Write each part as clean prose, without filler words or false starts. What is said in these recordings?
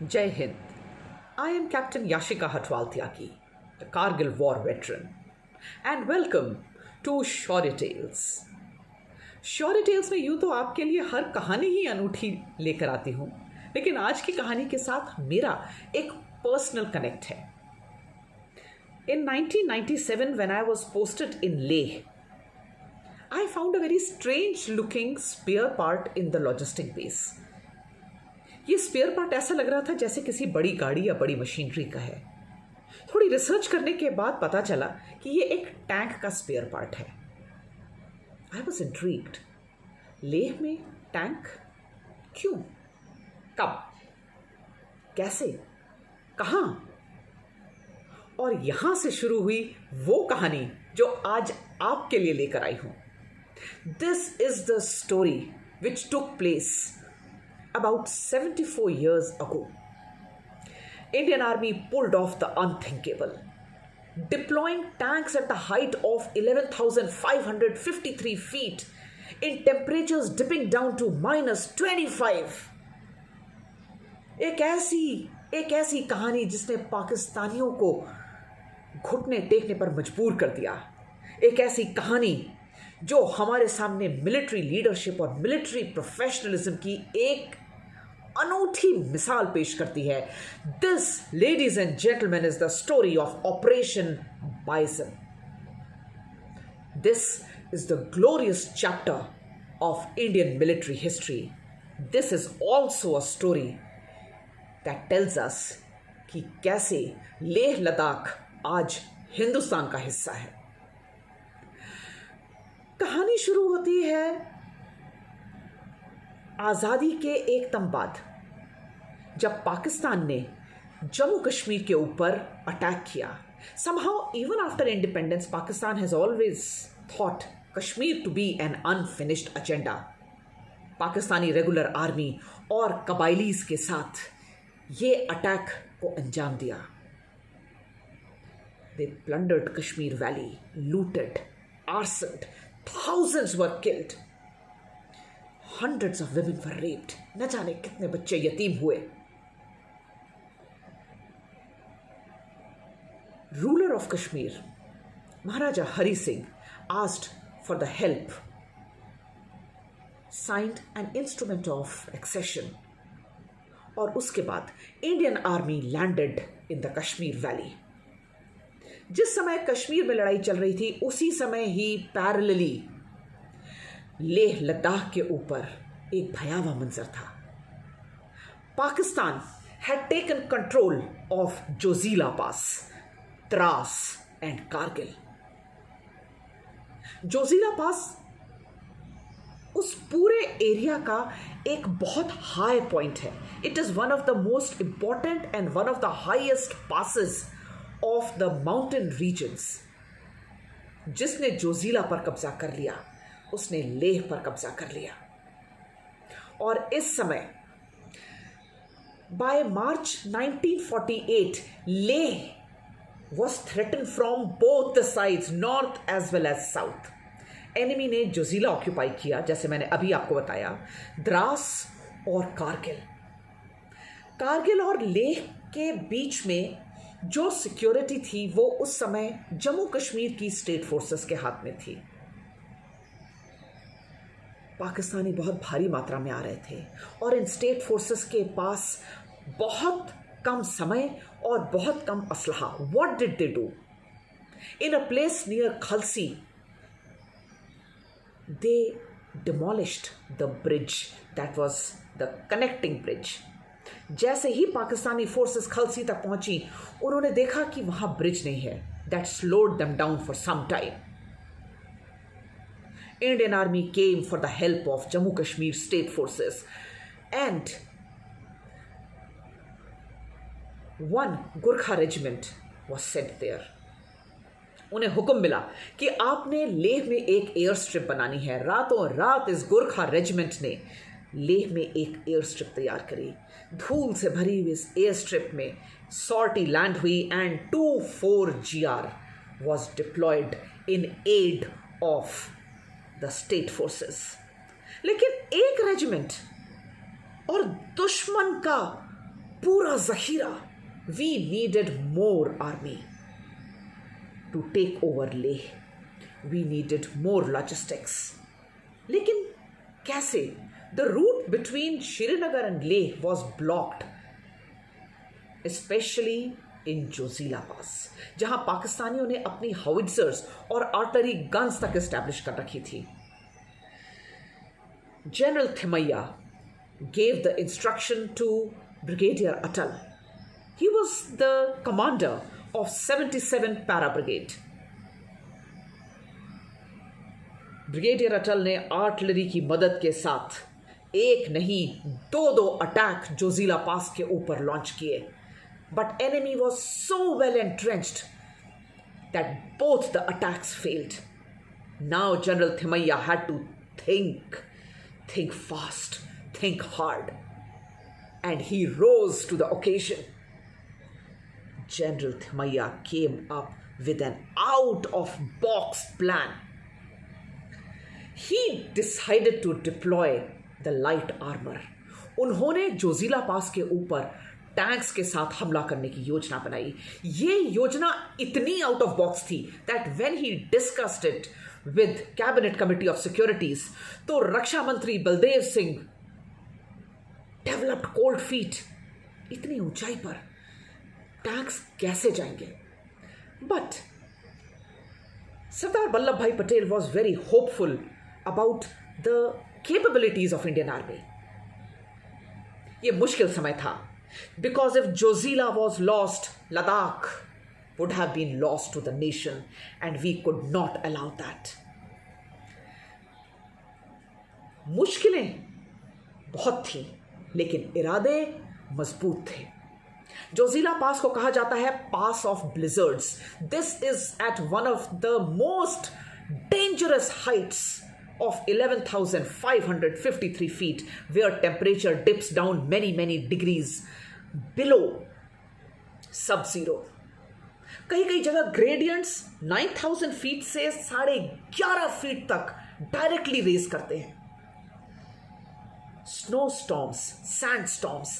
Jai Hind. I am Captain Yashika Hatwal-Tyagi, the Kargil War veteran, and welcome to Shorty Tales. Shaurya tales में यूं तो आपके लिए हर कहानी ही अनूठी लेकर आती हूं, लेकिन आज की कहानी के साथ मेरा एक पर्सनल कनेक्ट है. In 1997, when I was posted in Leh, I found a very strange looking spare part in the logistic base. ये स्पेयर पार्ट ऐसा लग रहा था जैसे किसी बड़ी गाड़ी या बड़ी मशीनरी का है. थोड़ी रिसर्च करने के बाद पता चला कि ये एक टैंक का स्पेयर पार्ट है. I was intrigued. लेह में टैंक? क्यों? कब? कैसे? कहाँ? और यहां से शुरू हुई वो कहानी जो आज आपके लिए लेकर आई हूं. This is the story which took place about 74 years ago. Indian Army pulled off the unthinkable, deploying tanks at the height of 11,553 feet in temperatures dipping down to -25. एक ऐसी कहानी जिसने पाकिस्तानियों को घुटने टेकने पर मजबूर कर दिया. एक ऐसी कहानी जो हमारे सामने मिलिट्री लीडरशिप और मिलिट्री प्रोफेशनलिज्म की एक अनूठी मिसाल पेश करती है. This, ladies and gentleman, is the story of operation bison. This is the glorious chapter of Indian military history. This is also a story that tells us कि कैसे लेह लद्दाख आज हिंदुस्तान का हिस्सा है. कहानी शुरू होती है आज़ादी के एकदम बाद, जब पाकिस्तान ने जम्मू कश्मीर के ऊपर अटैक किया. Somehow, even after independence, Pakistan has always thought Kashmir to be an unfinished agenda. Pakistani regular army और कबाइलीज के साथ ये अटैक को अंजाम दिया. They plundered Kashmir Valley, looted, arsoned, thousands were killed. Hundreds of women were raped. न जाने कितने बच्चे यतीम हुए. Ruler of Kashmir, Maharaja Hari Singh, asked for the help, signed an instrument of accession, और उसके बाद Indian army landed in the Kashmir valley. जिस समय कश्मीर में लड़ाई चल रही थी, उसी समय ही पैरेलली लेह लद्दाख के ऊपर एक भयावह मंजर था. Pakistan had taken control of Zojila pass, Dras and Kargil. Zojila pass उस पूरे एरिया का एक बहुत हाई पॉइंट है. It is one of the most important and one of the highest passes of the mountain regions. जिसने जोजीला पर कब्जा कर लिया उसने लेह पर कब्जा कर लिया. और इस समय by March 1948 Leh was threatened from both the sides, north as well as south. Enemy ने जोजीला ऑक्यूपाई किया, जैसे मैंने अभी आपको बताया, द्रास और कारगिल. कारगिल और लेह के बीच में जो सिक्योरिटी थी वो उस समय जम्मू कश्मीर की स्टेट फोर्सेस के हाथ में थी. पाकिस्तानी बहुत भारी मात्रा में आ रहे थे और इन स्टेट फोर्सेस के पास बहुत कम समय और बहुत कम असलहा. What did they do? In a place near Khalsi they demolished the bridge that was the connecting bridge. जैसे ही पाकिस्तानी फोर्सेस खलसी तक पहुंची, उन्होंने देखा कि वहां ब्रिज नहीं है. That slowed them down for some time. Indian Army came for the help of Jammu Kashmir state forces, and one Gurkha regiment was sent there. उन्हें हुक्म मिला कि आपने लेह में एक एयर स्ट्रिप बनानी है. रातों रात इस गुरखा रेजिमेंट ने लेह में एक एयर स्ट्रिप तैयार करी. धूल से भरी हुई इस एयर स्ट्रिप में सॉर्टी लैंड हुई and 2-4 GR was deployed in aid of the state forces. लेकिन एक रेजिमेंट और दुश्मन का पूरा जखीरा, we needed more army to take over Leh, we needed more logistics. लेकिन कैसे? The route between Srinagar and Leh was blocked, specially in Zojila pass, जहां पाकिस्तानियों ने अपनी हाउइट्जर्स और आर्टरी गन्स तक एस्टैब्लिश कर रखी थी। General Thimayya gave the instruction to Brigadier Atal. He was the commander of 77 Para Brigade. Brigadier अटल ने आर्टिलरी की मदद के साथ एक नहीं दो अटैक जोजीला पास के ऊपर लॉन्च किए, but enemy was so well entrenched that both the attacks failed. Now general Thimayya had to think fast, think hard, and he rose to the occasion. General Thimayya came up with an out-of-box plan. He decided to deploy the light armor. उन्होंने जोजीला पास के ऊपर tanks के साथ हमला करने की योजना बनाई. ये योजना इतनी आउट ऑफ बॉक्स थी that when he discussed it with cabinet committee of securities, तो रक्षा मंत्री Baldev Singh developed cold feet. इतनी ऊंचाई पर टैंक्स कैसे जाएंगे? बट सरदार वल्लभ भाई Patel was very hopeful about the capabilities of Indian army. यह मुश्किल समय था, because if Zojila was lost, Ladakh would have been lost to the nation, and we could not allow that. मुश्किलें बहुत थी, लेकिन इरादे मजबूत थे. जोजीला पास को कहा जाता है pass of blizzards. This is at one of the most dangerous heights of 11,553 feet, where temperature dips down many degrees below sub-zero. कई जगह ग्रेडियंट्स 9,000 फीट से 11.5 फीट तक डायरेक्टली रेज करते हैं. Snow storms, sand storms,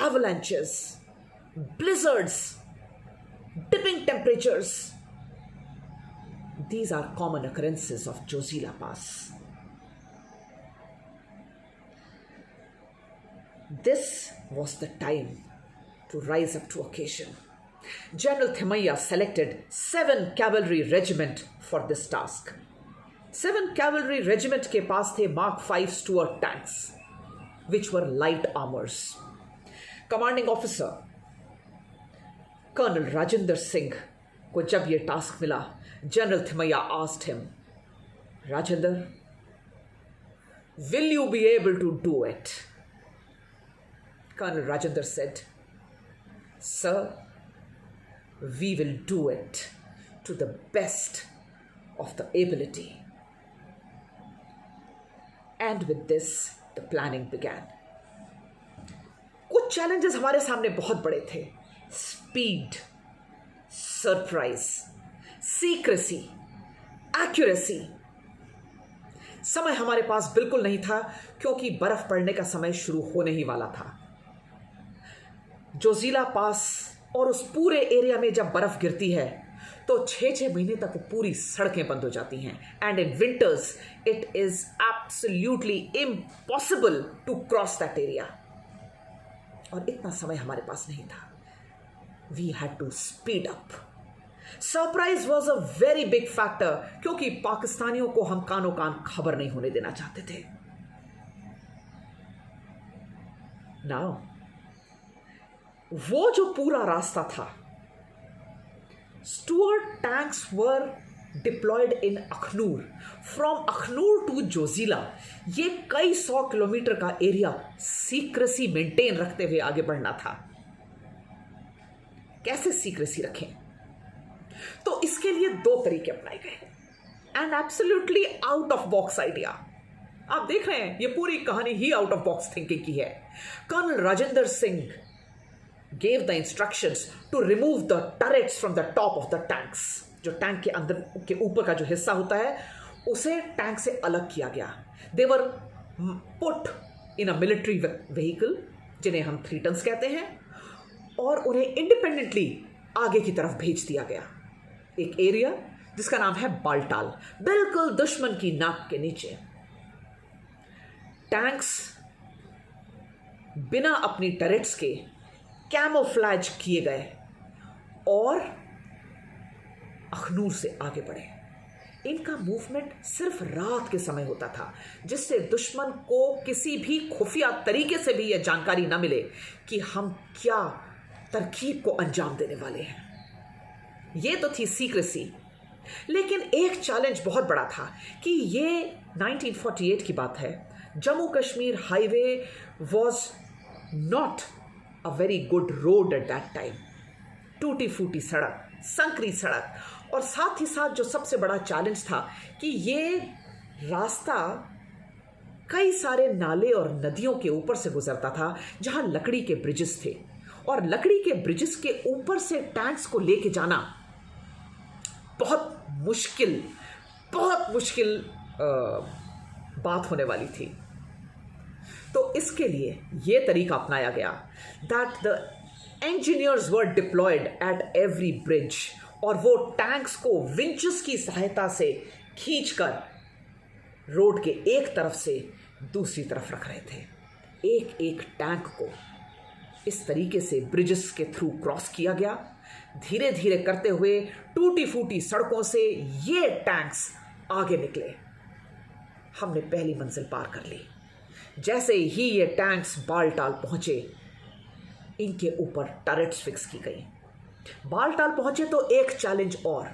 avalanches, blizzards, dipping temperatures. These are common occurrences of Jozila Pass. This was the time to rise up to occasion. General Thimayya selected 7 cavalry regiment for this task. 7 cavalry regiment के पास थे Mark 5 Stuart tanks, which were light armors. Commanding officer Colonel Rajinder Singh को जब ये task मिला, General Thimayya asked him, Rajinder, will you be able to do it? Colonel Rajinder said, Sir, we will do it to the best of the ability. And with this, the planning began. कुछ challenges हमारे सामने बहुत बड़े थे. Speed, surprise, secrecy, accuracy. समय हमारे पास बिल्कुल नहीं था, क्योंकि बर्फ पड़ने का समय शुरू होने ही वाला था. जोजीला पास और उस पूरे एरिया में जब बर्फ गिरती है तो 6 महीने तक पूरी सड़कें बंद हो जाती हैं. And in winters it is absolutely impossible to cross that area. और इतना समय हमारे पास नहीं था. We had to speed up. Surprise was a very big factor, क्योंकि पाकिस्तानियों को हम कानो कान खबर नहीं होने देना चाहते थे. नाउ वो जो पूरा रास्ता था, Stuart tanks were deployed in Akhnoor. From Akhnoor to Zojila, ये कई 100 किलोमीटर का एरिया सीक्रेसी मेंटेन रखते हुए आगे बढ़ना था. कैसे सीक्रेसी रखें? तो इसके लिए 2 तरीके अपनाए गए. And absolutely out of box idea. आप देख रहे हैं, ये पूरी कहानी ही आउट ऑफ बॉक्स थिंकिंग की है. Colonel Rajendra Singh gave the instructions to remove the turrets from the top of the tanks. जो टैंक के अंदर के ऊपर का जो हिस्सा होता है, उसे टैंक से अलग किया गया. They were put in a military vehicle, जिन्हें हम 3 tons कहते हैं, और उन्हें इंडिपेंडेंटली आगे की तरफ भेज दिया गया, एक एरिया जिसका नाम है बाल्टाल, बिल्कुल दुश्मन की नाक के नीचे। टैंक्स बिना अपनी टरेट्स के कैमोफ्लेज किए गए और अखनूर से आगे बढ़े। इनका मूवमेंट सिर्फ रात के समय होता था, जिससे दुश्मन को किसी भी खुफिया तरीके से भी यह जानकारी न मिले कि हम क्या तरकीब को अंजाम देने वाले हैं। यह तो थी सीक्रेसी। लेकिन एक चैलेंज बहुत बड़ा था कि ये 1948 की बात है। Jammu Kashmir highway was not a very good road at that time. टूटी फूटी सड़क, संकरी सड़क, और साथ ही साथ जो सबसे बड़ा चैलेंज था कि ये रास्ता कई सारे नाले और नदियों के ऊपर से गुजरता था जहां लकड़ी के ब्रिजेस थे, और लकड़ी के ब्रिजेस के ऊपर से टैंक्स को लेके जाना बहुत मुश्किल बात होने वाली थी। तो इसके लिए यह तरीका अपनाया गया that the engineers were deployed at every bridge, और वो टैंक्स को विंचेस की सहायता से खींचकर रोड के एक तरफ से दूसरी तरफ रख रहे थे। एक एक टैंक को इस तरीके से ब्रिजेस के थ्रू क्रॉस किया गया। धीरे धीरे करते हुए टूटी फूटी सड़कों से ये टैंक्स आगे निकले। हमने पहली मंजिल पार कर ली। जैसे ही ये टैंक्स बालटाल पहुंचे, इनके ऊपर टरेट्स फिक्स की गई। बालटाल पहुंचे तो एक चैलेंज और,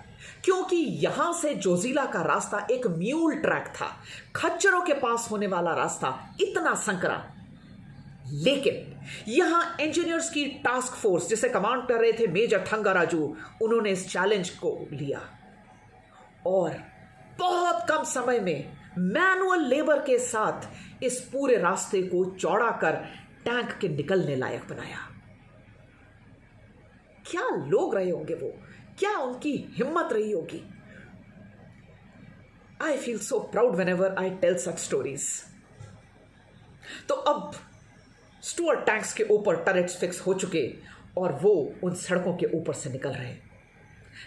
क्योंकि यहां से जोजिला का रास्ता एक म्यूल ट्रैक था, खच्चरों के पास होने वाला रास्ता, इतना संकरा। लेकिन यहां इंजीनियर्स की टास्क फोर्स, जिसे कमांड कर रहे थे मेजर थंगाराजू, उन्होंने इस चैलेंज को लिया और बहुत कम समय में मैनुअल लेबर के साथ इस पूरे रास्ते को चौड़ा कर टैंक के निकलने लायक बनाया। क्या लोग रहे होंगे वो, क्या उनकी हिम्मत रही होगी। I feel so proud whenever I tell such stories. तो अब स्टुअर्ट टैंक्स के ऊपर टरेट्स फिक्स हो चुके और वो उन सड़कों के ऊपर से निकल रहे।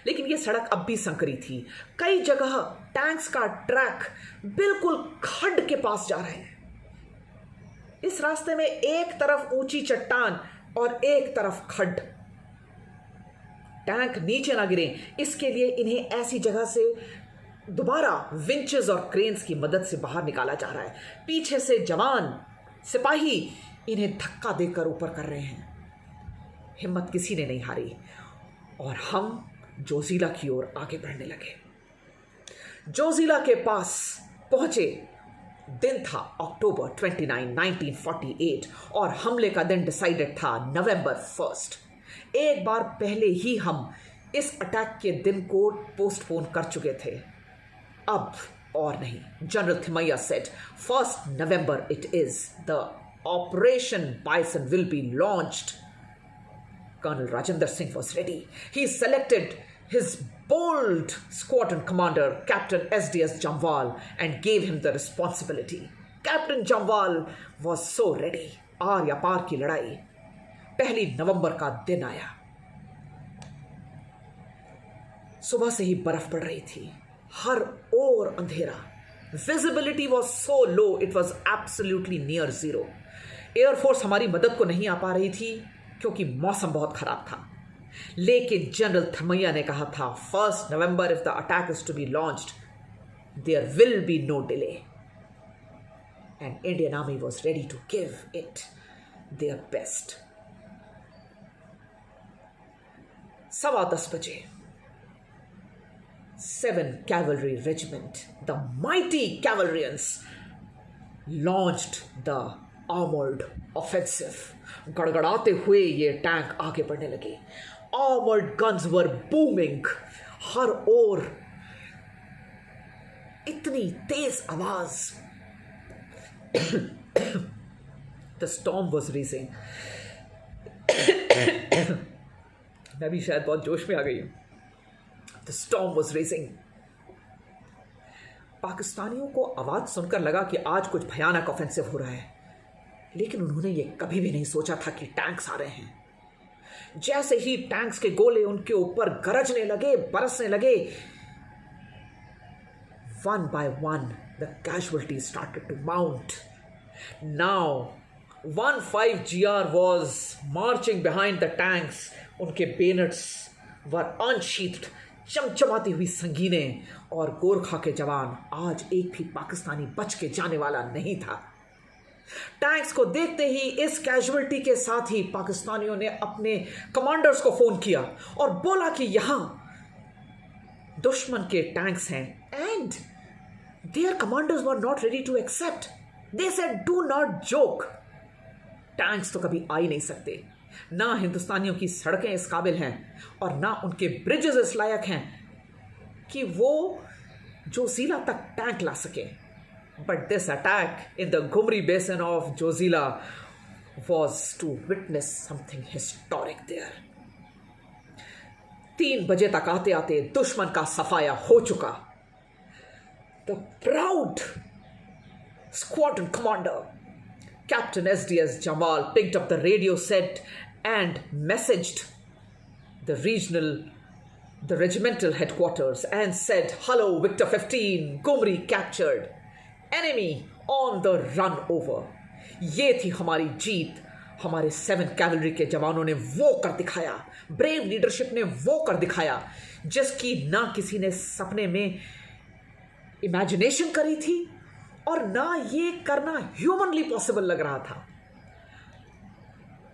लेकिन ये सड़क अब भी संकरी थी। कई जगह टैंक्स का ट्रैक बिल्कुल खड्ड के पास जा रहे हैं। इस रास्ते में एक तरफ ऊंची चट्टान और एक तरफ खड्ड। टैंक नीचे ना गिरे, इसके लिए इन्हें ऐसी जगह से दोबारा विंचेस और क्रेन्स की मदद से बाहर निकाला जा रहा है। पीछे से जवान सिपाही इन्हें धक्का देकर ऊपर कर रहे हैं। हिम्मत किसी ने नहीं हारी और हम जोजिला की ओर आगे बढ़ने लगे। जोजिला के पास पहुंचे। दिन था अक्टूबर 29, 1948 और हमले का दिन डिसाइडेड था नवंबर 1। एक बार पहले ही हम इस अटैक के दिन को पोस्टपोन कर चुके थे। अब और नहीं। General Thimayya said 1 November it is. The Operation Bison will be launched. Colonel Rajendra Singh was ready. He selected his bold squadron commander, Captain SDS Jamwal, and gave him the responsibility. Captain Jamwal was so ready. आर या पार की लड़ाई। 1 नवंबर का दिन आया। सुबह से ही बर्फ पड़ रही थी, हर ओर अंधेरा। Visibility was so low, it was absolutely near zero. Air force हमारी मदद को नहीं आ पा रही थी क्योंकि मौसम बहुत खराब था। लेकिन जनरल थिमैया ने कहा था 1 November if the attack is to be launched, there will be no delay. And Indian Army was ready to give it their best. 10:15 बजे 7th Cavalry Regiment, the mighty Cavalryans, launched the armored offensive. गड़गड़ाते हुए ये tank आगे बढ़ने लगे। Armored guns were booming. हर ओर इतनी तेज आवाज। The storm was raging. मैं भी शायद बहुत जोश में आ गई हूं। The storm was raging. पाकिस्तानियों को आवाज सुनकर लगा कि आज कुछ भयानक ऑफेंसिव हो रहा है, लेकिन उन्होंने ये कभी भी नहीं सोचा था कि टैंक्स आ रहे हैं। जैसे ही टैंक्स के गोले उनके ऊपर गरजने लगे, बरसने लगे, one by one the casualties started to mount. Now 15GR was marching behind the tanks. उनके bayonets were unsheathed. चमचमाती हुई संगीनें, और गोरखा के जवान आज एक भी पाकिस्तानी बच के जाने वाला नहीं था। टैंक्स को देखते ही, इस कैजुअलिटी के साथ ही पाकिस्तानियों ने अपने कमांडर्स को फोन किया और बोला कि यहां दुश्मन के टैंक्स हैं, and their commanders were not ready to accept. They said do not joke. Tanks तो कभी आ ही नहीं सकते, ना हिंदुस्तानियों की सड़कें इस काबिल हैं और ना उनके ब्रिजेस इस लायक हैं कि वो जोजिला तक टैंक ला सके. But this attack in the Gumri basin of Zojila was to witness something historic there. 3 बजे तक आते आते दुश्मन का सफाया हो चुका. The proud squadron commander Captain SDS Jamal picked up the radio set and messaged the regimental headquarters and said, "Hello, Victor 15, Gumri captured. Enemy on the run over." ये थी हमारी जीत. हमारे 7th कैवलरी के जवानों ने वो कर दिखाया. ब्रेव लीडरशिप ने वो कर दिखाया जिसकी ना किसी ने सपने में इमेजिनेशन करी थी और ना ये करना ह्यूमनली पॉसिबल लग रहा था.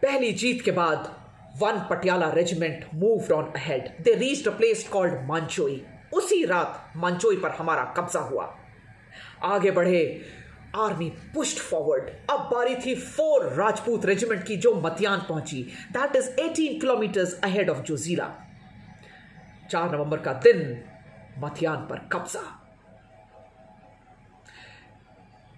पहली जीत के बाद 1 Patiala regiment moved on ahead. They reached a place called Manchoi. उसी रात मांचोई पर हमारा कब्जा हुआ. आगे बढ़े, आर्मी पुश्ड फॉरवर्ड. अब बारी थी 4 राजपूत रेजिमेंट की जो मतियान पहुंची. That is 18 kilometres ahead of Zoji La. 4 नवंबर का दिन, मतियान पर कब्जा.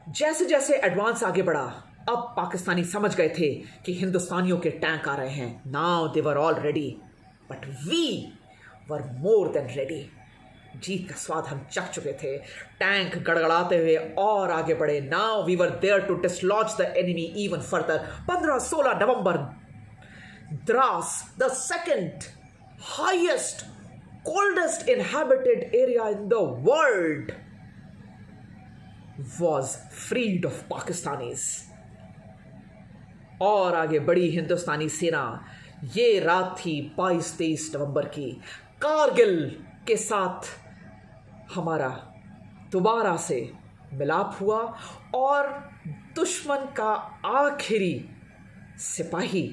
जैसे जैसे एडवांस आगे बढ़ा, अब पाकिस्तानी समझ गए थे कि हिंदुस्तानियों के टैंक आ रहे हैं. Now they were all ready, but we were more than ready. जीत का स्वाद हम चख चुके थे. टैंक गड़गड़ाते हुए और आगे बढ़े. Now we were there to dislodge the enemy even further. 15-16 November, Dras, the second highest coldest inhabited area in the world, was freed of Pakistanis. और आगे बढ़ी हिंदुस्तानी सेना. ये रात थी 22-23 नवंबर की. कारगिल के साथ हमारा दोबारा से मिलाप हुआ और दुश्मन का आखिरी सिपाही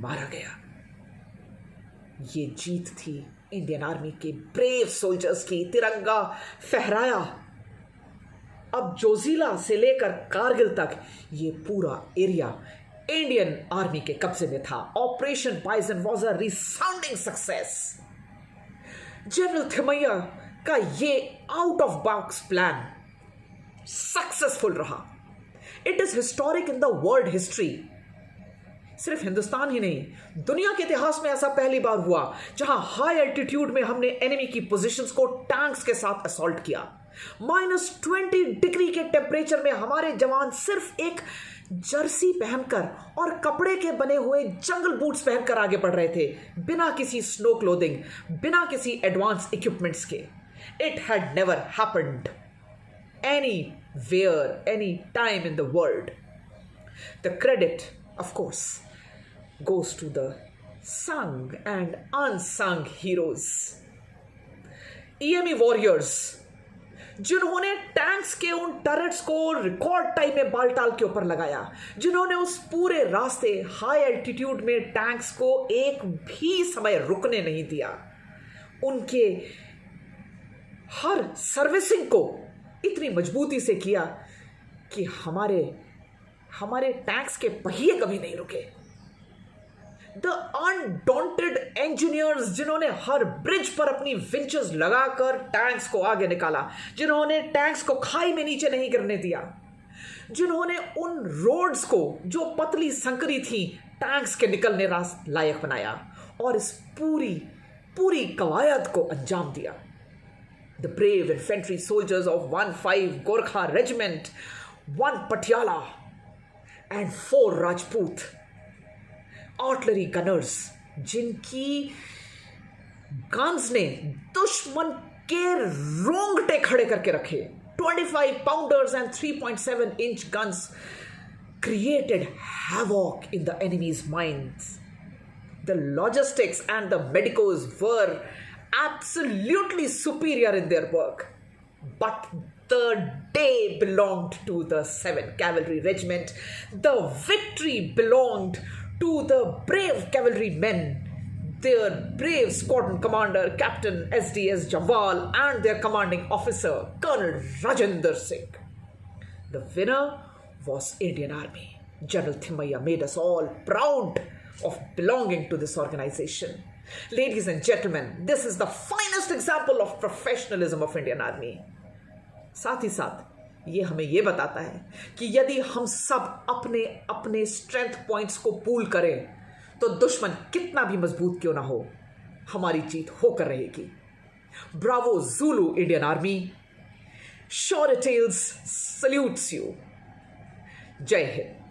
मारा गया. ये जीत थी इंडियन आर्मी के ब्रेव सोल्जर्स की. तिरंगा फहराया. अब जोजिला से लेकर कारगिल तक ये पूरा एरिया इंडियन आर्मी के कब्जे में था. Operation bison was a resounding success. General Thimayya का ये out of box plan successful रहा. It is historic in the world history. सिर्फ हिंदुस्तान ही नहीं, दुनिया के इतिहास में ऐसा पहली बार हुआ जहां हाई एल्टीट्यूड में हमने एनिमी की पोजीशंस को टैंक्स के साथ असॉल्ट किया. -20 डिग्री के टेम्परेचर में हमारे जवान सिर्फ एक जर्सी पहनकर और कपड़े के बने हुए जंगल बूट्स पहनकर आगे बढ़ रहे थे, बिना किसी स्नो क्लोथिंग, बिना किसी एडवांस इक्विपमेंट्स के. It had never happened anywhere, any time in the world. The credit, of course, goes to the sung and unsung heroes. EME warriors, जिन्होंने टैंक्स के उन टर्रेट्स को रिकॉर्ड टाइम में बालटाल के ऊपर लगाया, जिन्होंने उस पूरे रास्ते हाई एल्टीट्यूड में टैंक्स को एक भी समय रुकने नहीं दिया. उनके हर सर्विसिंग को इतनी मजबूती से किया कि हमारे टैंक्स के पहिए कभी नहीं रुके. द अनडॉन्टेड इंजीनियर्स, जिन्होंने हर ब्रिज पर अपनी विंचेस लगाकर टैंक्स को आगे निकाला, जिन्होंने टैंक्स को खाई में नीचे नहीं गिरने दिया, जिन्होंने उन रोड्स को जो पतली संकरी थी टैंक्स के निकलने लायक बनाया और इस पूरी कवायद को अंजाम दिया. The brave infantry soldiers of 15 Gorkha regiment, 1 Patiala and 4 Rajput artillery gunners जिनकी गन्स ने दुश्मन के रोंगटे खड़े करके रखे। 25 pounders and 3.7 inch guns created havoc in the enemy's minds. The logistics and the medicos were absolutely superior in their work. But the day belonged to the 7th Cavalry Regiment. The victory belonged to the brave cavalrymen, their brave squadron commander, Captain SDS Jawal, and their commanding officer, Colonel Rajendra Singh. The winner was Indian Army. General Thimayya made us all proud of belonging to this organization. Ladies and gentlemen, this is the finest example of professionalism of Indian Army. साथ ही साथ ये हमें ये बताता है कि यदि हम सब अपने अपने स्ट्रेंथ पॉइंट्स को पूल करें तो दुश्मन कितना भी मजबूत क्यों ना हो, हमारी जीत होकर रहेगी। ब्रावो ज़ुलू इंडियन आर्मी, शोर टेल्स सल्यूट्स यू। जय हिंद।